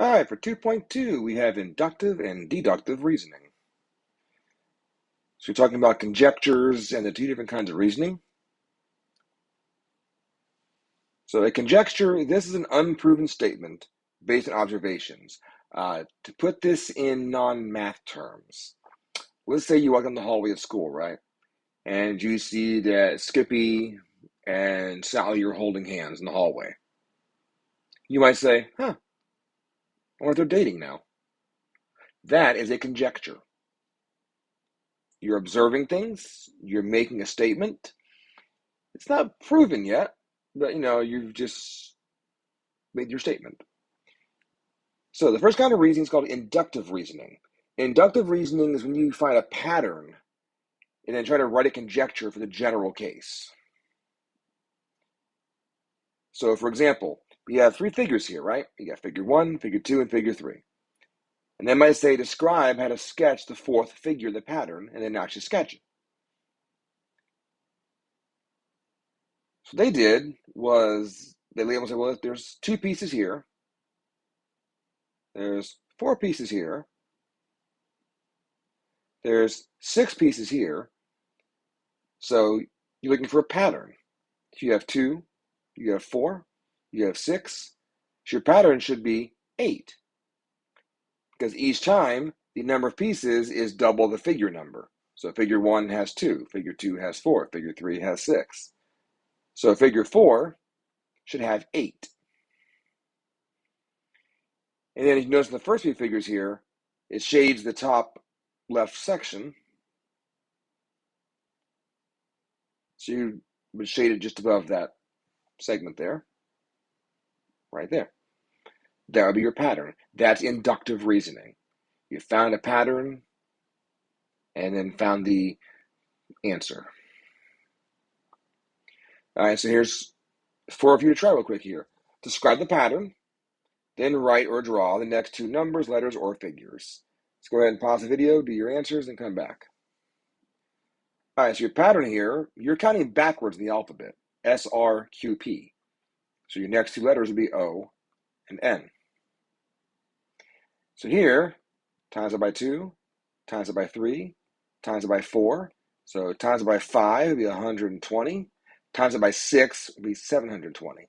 All right, for 2.2, we have inductive and deductive reasoning. So we're talking about conjectures and the two different kinds of reasoning. So a conjecture, this is an unproven statement based on observations. To put this in non-math terms, let's say you walk down the hallway of school, right? And you see that Skippy and Sally are holding hands in the hallway. You might say, I wonder if they're dating now. That is a conjecture. You're observing things, you're making a statement. It's not proven yet, but you've just made your statement. So the first kind of reasoning is called inductive reasoning. Inductive reasoning is when you find a pattern and then try to write a conjecture for the general case. So for example, we have three figures here, right? You got figure 1, figure 2, and figure 3. And then might say describe how to sketch the fourth figure of the pattern and then actually sketch it. So what they did was they labeled and said, well, there's 2 pieces here. There's 4 pieces here. There's 6 pieces here. So you're looking for a pattern. So you have 2, you have 4, you have 6. So your pattern should be 8. Because each time the number of pieces is double the figure number. So figure 1 has 2, figure 2 has 4, figure 3 has 6. So figure 4 should have 8. And then if you notice in the first few figures here, it shades the top left section. So you would shade it just above that segment there, right there. That would be your pattern. That's inductive reasoning. You found a pattern and then found the answer. All right, so here's 4 of you to try real quick here. Describe the pattern, then write or draw the next 2 numbers, letters, or figures. Let's go ahead and pause the video, do your answers, and come back. All right, so your pattern here, you're counting backwards in the alphabet, S, R, Q, P. So your next 2 letters would be O and N. So here, times it by 2, times it by 3, times it by 4. So times it by 5 would be 120. Times it by 6 would be 720.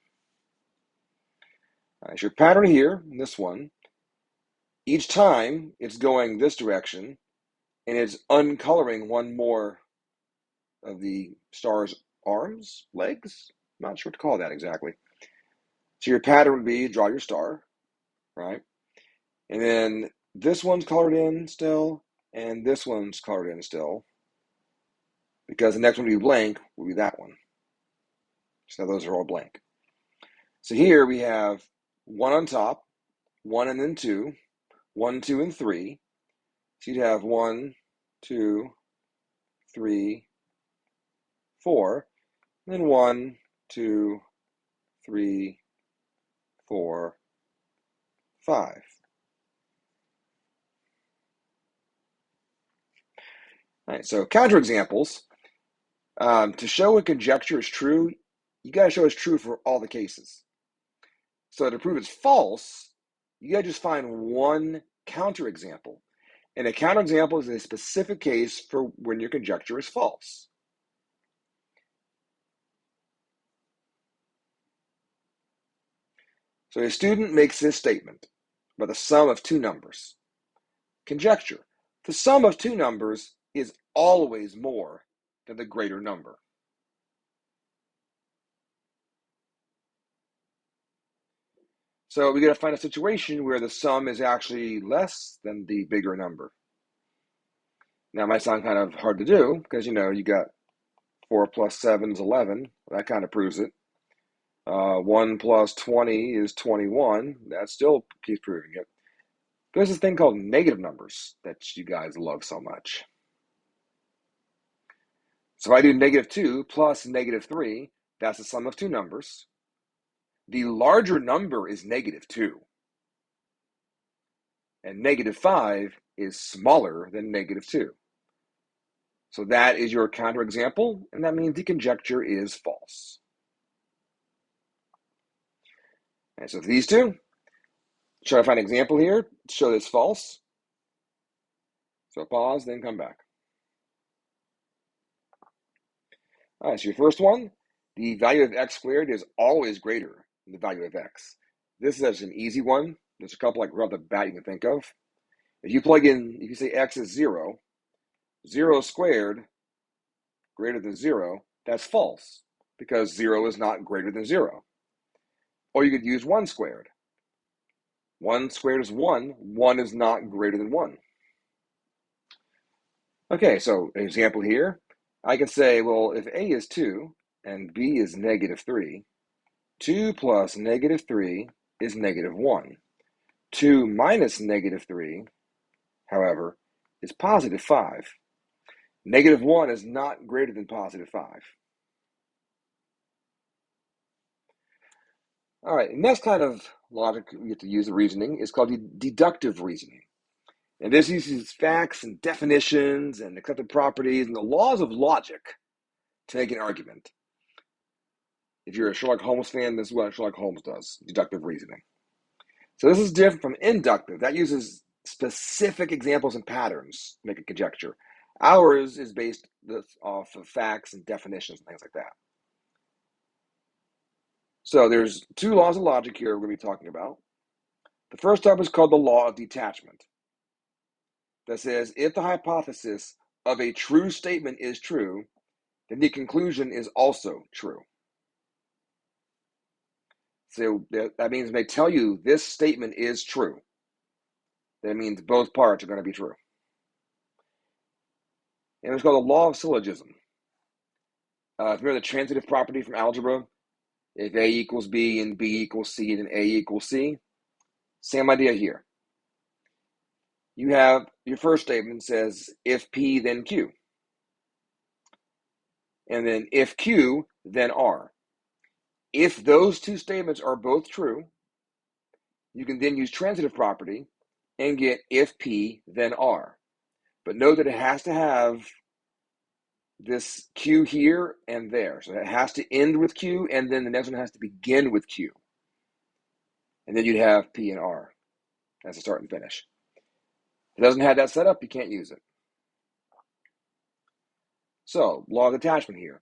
All right, so your pattern here, this one, each time it's going this direction, and it's uncoloring one more of the star's arms, legs. I'm not sure what to call that exactly. So your pattern would be draw your star, right? And then this one's colored in still, and this one's colored in still, because the next one to be blank will be that one. So those are all blank. So here we have 1 on top, 1 and then 2, 1, 2, and 3. So you'd have 1, 2, 3, 4, and then 1, 2, 3, 4, 5. All right, so counterexamples. To show a conjecture is true, you got to show it's true for all the cases. So to prove it's false, you got to just find one counterexample. And a counterexample is a specific case for when your conjecture is false. So a student makes this statement about the sum of 2 numbers. Conjecture: the sum of 2 numbers is always more than the greater number. So we got to find a situation where the sum is actually less than the bigger number. Now it might sound kind of hard to do because you got 4 plus 7 is 11. That kind of proves it. 1 plus 20 is 21. That still keeps proving it. There's this thing called negative numbers that you guys love so much. So if I do negative 2 plus negative 3, that's the sum of 2 numbers. The larger number is negative 2. And negative 5 is smaller than negative 2. So that is your counterexample, and that means the conjecture is false. And so for these two, Try to find an example here to show this false. So pause, then come back. All right, so your first one, the value of x squared is always greater than the value of x. This is an easy one. There's a couple like right off the bat you can think of. If you plug in, if you say x is 0, 0 squared greater than 0, that's false because 0 is not greater than 0. Or you could use 1 squared. 1 squared is 1. 1 is not greater than 1. Okay, so an example here, I can say, well, if a is 2 and b is negative 3, 2 plus negative 3 is negative 1. 2 minus negative 3, however, is positive 5. Negative 1 is not greater than positive 5. All right, next kind of logic we get to use the reasoning is called deductive reasoning. And this uses facts and definitions and accepted properties and the laws of logic to make an argument. If you're a Sherlock Holmes fan, this is what Sherlock Holmes does, deductive reasoning. So this is different from inductive. That uses specific examples and patterns to make a conjecture. Ours is based off of facts and definitions and things like that. So there's two laws of logic here we're going to be talking about. The first type is called the law of detachment. That says if the hypothesis of a true statement is true, then the conclusion is also true. So that means when they tell you this statement is true, that means both parts are going to be true. And it's called the law of syllogism. Remember the transitive property from algebra? If A equals B and B equals C, then A equals C. Same idea here. You have your first statement says if P, then Q. And then if Q, then R. If those two statements are both true, you can then use transitive property and get if P, then R. But note that it has to have this Q here and there. So it has to end with Q, and then the next one has to begin with Q. And then you'd have P and R as a start and finish. If it doesn't have that set up, you can't use it. So, law of detachment here.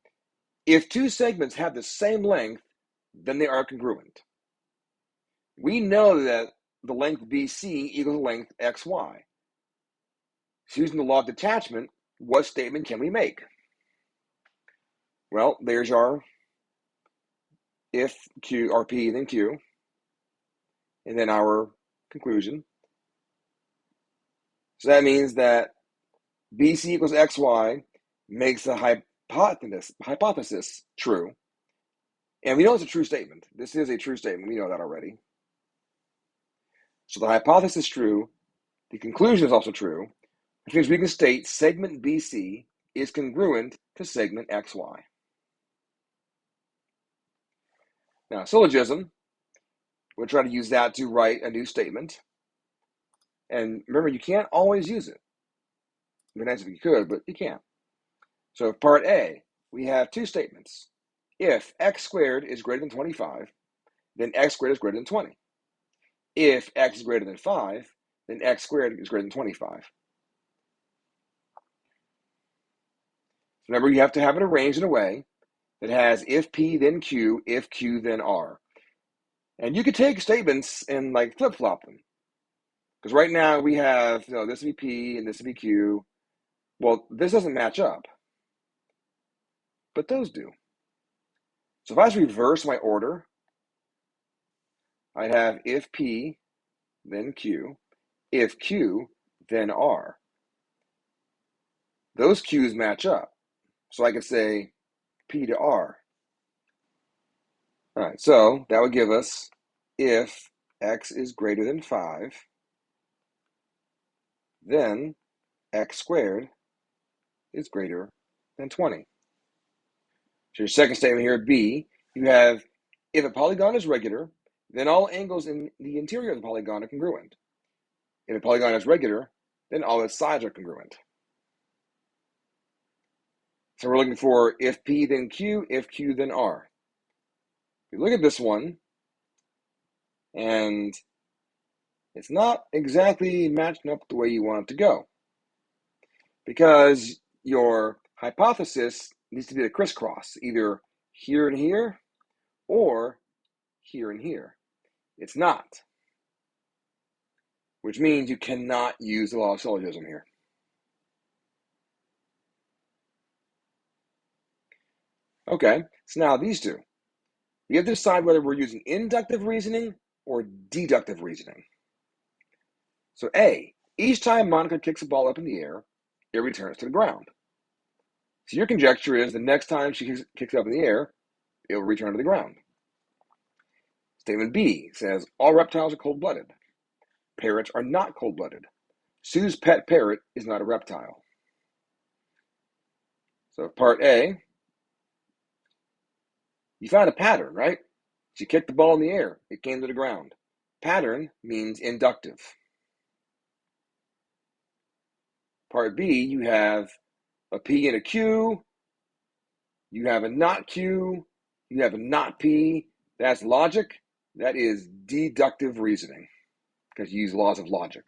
If two segments have the same length, then they are congruent. We know that the length BC equals the length XY. So using the law of detachment, what statement can we make? Well, there's our if Q or P, then Q, and then our conclusion. So that means that BC equals XY makes the hypothesis true. And we know it's a true statement. This is a true statement. We know that already. So the hypothesis is true. The conclusion is also true, which means we can state segment BC is congruent to segment XY. Now, syllogism, we'll try to use that to write a new statement. And remember, you can't always use it. It'd be nice if you could, but you can't. So part A, we have two statements. If x squared is greater than 25, then x squared is greater than 20. If x is greater than 5, then x squared is greater than 25. Remember, you have to have it arranged in a way that has if P, then Q, if Q, then R. And you could take statements and like flip-flop them. Because right now we have, this would be P and this would be Q. Well, this doesn't match up. But those do. So if I just reverse my order, I'd have if P, then Q, if Q, then R. Those Q's match up. So I could say P to R. All right, so that would give us if x is greater than 5, then x squared is greater than 20. So your second statement here, B, you have if a polygon is regular, then all angles in the interior of the polygon are congruent. If a polygon is regular, then all its sides are congruent. So we're looking for if P, then Q, if Q, then R. If you look at this one, and It's not exactly matching up the way you want it to go, because your hypothesis needs to be a crisscross, either here and here or here and here. It's not, which means you cannot use the law of syllogism here. Okay, so now these two. We have to decide whether we're using inductive reasoning or deductive reasoning. So A, each time Monica kicks a ball up in the air, it returns to the ground. So your conjecture is the next time she kicks it up in the air, it will return to the ground. Statement B says all reptiles are cold-blooded. Parrots are not cold-blooded. Sue's pet parrot is not a reptile. So part A, you found a pattern, right? She kicked the ball in the air. It came to the ground. Pattern means inductive. Part B, you have a P and a Q. You have a not Q. You have a not P. That's logic. That is deductive reasoning, because you use laws of logic.